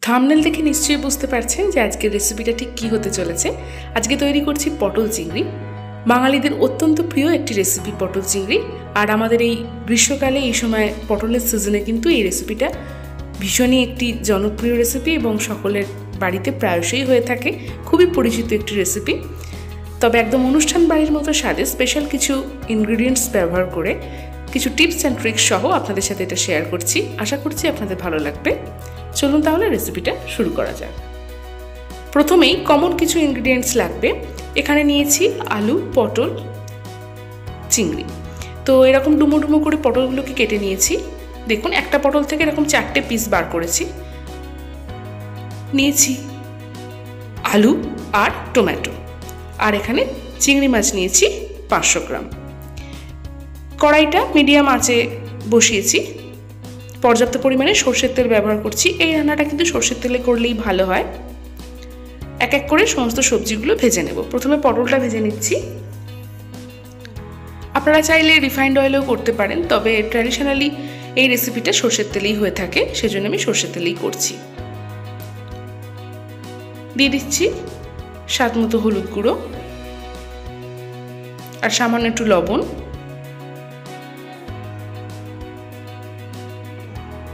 Thumbnail দেখে নিশ্চয়ই বুঝতে পারছেন যে আজকের রেসিপিটা ঠিক কী হতে চলেছে। আজকে তৈরি করছি পটল চিংড়ি। বাঙালিদের অত্যন্ত প্রিয় একটি রেসিপি পটল চিংড়ি। আর আমাদের এই গ্রীষ্মকালে এই সময় পটলের সিজনে কিন্তু এই রেসিপিটা ভীষণই একটি জনপ্রিয় রেসিপি এবং সকলের বাড়িতে প্রায়শই হয়ে থাকে। খুবই পরিচিত একটি রেসিপি, তবে একদম অনুষ্ঠান বাড়ির মতো স্বাদে স্পেশাল কিছু ইনগ্রিডিয়েন্টস ব্যবহার করে কিছু টিপস অ্যান্ড ট্রিক্স সহ আপনাদের সাথে এটা শেয়ার করছি। আশা করছি আপনাদের ভালো লাগবে। চলুন তাহলে রেসিপিটা শুরু করা যাক। প্রথমেই কমন কিছু ইনগ্রিডিয়েন্টস লাগবে। এখানে নিয়েছি আলু, পটল, চিংড়ি। তো এরকম ডুমো ডুমো করে পটলগুলোকে কেটে নিয়েছি। দেখুন, একটা পটল থেকে এরকম 4টে পিস বার করেছি। নিয়েছি আলু আর টমেটো, আর এখানে চিংড়ি মাছ নিয়েছি 500 গ্রাম। কড়াইটা মিডিয়াম আঁচে বসিয়েছি। পর্যাপ্ত পরিমাণে সরষের তেল ব্যবহার করছি। এই রান্নাটা কিন্তু সরষের তেলে করলেই ভালো হয়। এক এক করে সমস্ত সবজিগুলো ভেজে নেব। প্রথমে পটলটা ভেজে নিচ্ছি। আপনারা চাইলে রিফাইন্ড অয়েলেও করতে পারেন, তবে ট্র্যাডিশনালি এই রেসিপিটা সরষের তেলেই হয়ে থাকে, সেজন্য আমি সরষের তেলেই করছি। দিয়ে দিচ্ছি স্বাদ মতো হলুদ গুঁড়ো আর সামান্য একটু লবণ।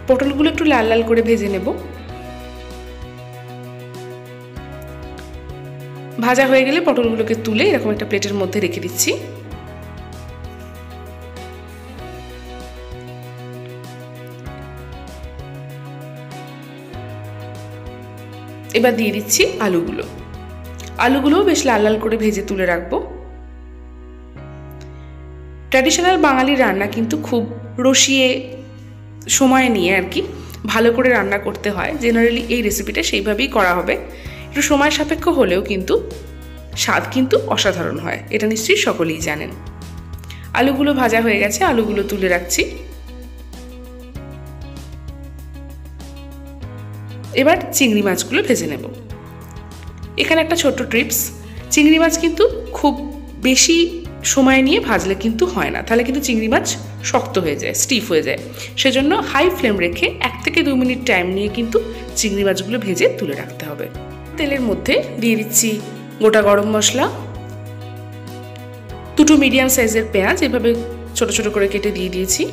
পটলগুলো একটু লাল লাল করে ভেজে নেব। ভাজা হয়ে গেলে পটলগুলোকে তুলে এরকম একটা প্লেটের মধ্যে রেখে দিচ্ছি। এবার দিয়ে দিচ্ছি আলুগুলোও বেশ লাল লাল করে ভেজে তুলে রাখবো। ট্র্যাডিশনাল বাঙালি রান্না কিন্তু খুব রসিয়ে সময় নিয়ে আর কি ভালো করে রান্না করতে হয়। জেনারেলি এই রেসিপিটা সেইভাবেই করা হবে। একটু সময় সাপেক্ষ হলেও কিন্তু স্বাদ কিন্তু অসাধারণ হয়, এটা নিশ্চয়ই সকলেই জানেন। আলুগুলো ভাজা হয়ে গেছে, আলুগুলো তুলে রাখছি। এবার চিংড়ি মাছগুলো ভেজে নেব। এখানে একটা ছোট্ট টিপস, চিংড়ি মাছ কিন্তু খুব বেশি সময় নিয়ে ভাজলে কিন্তু হয় না, তাহলে কিন্তু চিংড়ি মাছ শক্ত হয়ে যায়, স্টিফ হয়ে যায়। সেজন্য হাই ফ্লেম রেখে 1 থেকে 2 মিনিট টাইম নিয়ে কিন্তু চিংড়ি মাছগুলো ভেজে তুলে রাখতে হবে। তেলের মধ্যে দিয়ে দিচ্ছি গোটা গরম মশলা, 2টো মিডিয়াম সাইজের পেঁয়াজ এভাবে ছোট ছোট করে কেটে দিয়ে দিয়েছি।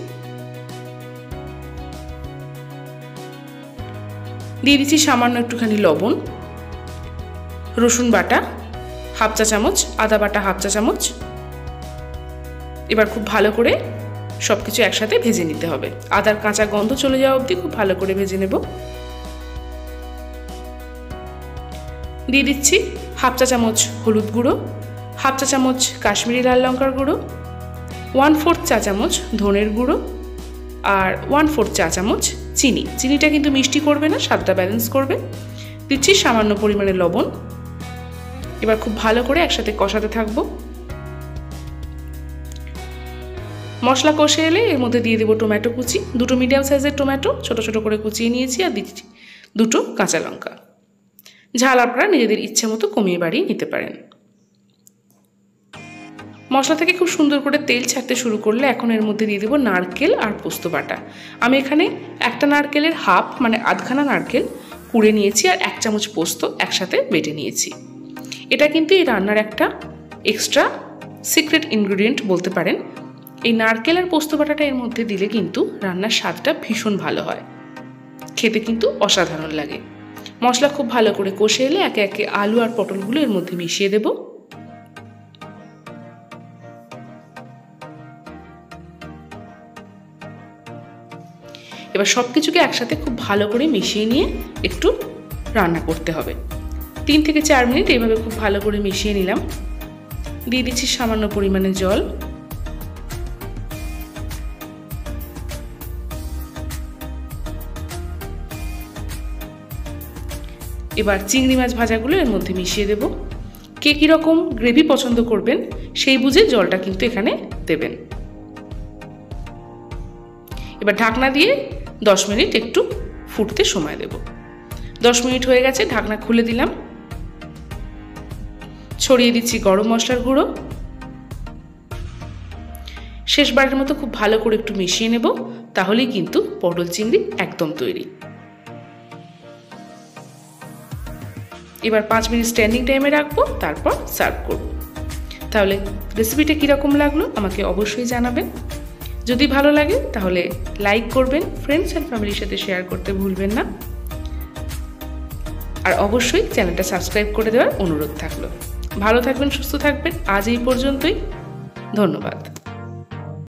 দিয়ে দিচ্ছি সামান্য একটুখানি লবণ, রসুন বাটা 1/2 চা চামচ, আদা বাটা 1/2 চা চামচ। এবার খুব ভালো করে সবকিছু একসাথে ভেজে নিতে হবে। আদার কাঁচা গন্ধ চলে যাওয়া অবধি খুব ভালো করে ভেজে নেব। দিয়ে দিচ্ছি 1/2 চা চামচ হলুদ গুঁড়ো, 1/2 চা চামচ কাশ্মীরি লাল লঙ্কার গুঁড়ো, 1/4 চা চামচ ধনের গুঁড়ো আর 1/4 চা চামচ চিনি। চিনিটা কিন্তু মিষ্টি করবে না, স্বাদটা ব্যালেন্স করবে। দিচ্ছি সামান্য পরিমাণে লবণ। এবার খুব ভালো করে একসাথে কষাতে থাকবো। মশলা কষে এলে এর মধ্যে দিয়ে দেবো টমেটো কুচি, 2টো মিডিয়াম সাইজের টমেটো ছোট ছোট করে কুচিয়ে নিয়েছি, আর দিচ্ছি 2টো কাঁচা লঙ্কা। ঝাল আপনারা নিজেদের ইচ্ছে মতো কমিয়ে বাড়িয়ে নিতে পারেন। মশলা থেকে খুব সুন্দর করে তেল ছাড়তে শুরু করলে এখন এর মধ্যে দিয়ে দেবো নারকেল আর পোস্ত বাটা। আমি এখানে একটা নারকেলের হাফ মানে আধখানা নারকেল কুড়ে নিয়েছি আর 1 চামচ পোস্ত একসাথে বেটে নিয়েছি। এটা কিন্তু এই রান্নার একটা এক্সট্রা সিক্রেট ইনগ্রিডিয়েন্ট বলতে পারেন। এই নারকেল আর পোস্ত বাটাটা এর মধ্যে দিলে কিন্তু রান্নার স্বাদটা ভীষণ ভালো হয়, খেতে কিন্তু অসাধারণ লাগে। মশলা খুব ভালো করে কষে এলে একে একে আলু আর পটলগুলো এর মধ্যে মিশিয়ে দেব। এবার সবকিছুকে একসাথে খুব ভালো করে মিশিয়ে নিয়ে একটু রান্না করতে হবে। 3 থেকে 4 মিনিট এইভাবে খুব ভালো করে মিশিয়ে নিলাম। দিয়ে দিচ্ছি সামান্য পরিমাণে জল। এবার চিংড়ি মাছ ভাজাগুলো এর মধ্যে মিশিয়ে দেব। কে কীরকম গ্রেভি পছন্দ করবেন সেই বুঝে জলটা কিন্তু এখানে দেবেন। এবার ঢাকনা দিয়ে 10 মিনিট একটু ফুটতে সময় দেব। 10 মিনিট হয়ে গেছে, ঢাকনা খুলে দিলাম। ছড়িয়ে দিচ্ছি গরম মশলার গুঁড়ো। শেষবারের মতো খুব ভালো করে একটু মিশিয়ে নেব, তাহলেই কিন্তু পটল চিংড়ি একদম তৈরি। এবার 5 মিনিট স্ট্যান্ডিং টাইমে রাখবো, তারপর সার্ভ করব। তাহলে রেসিপিটা কীরকম লাগলো আমাকে অবশ্যই জানাবেন। যদি ভালো লাগে তাহলে লাইক করবেন, ফ্রেন্ডস অ্যান্ড ফ্যামিলির সাথে শেয়ার করতে ভুলবেন না, আর অবশ্যই চ্যানেলটা সাবস্ক্রাইব করে দেওয়ার অনুরোধ থাকলো। ভালো থাকবেন, সুস্থ থাকবেন। আজ এই পর্যন্তই, ধন্যবাদ।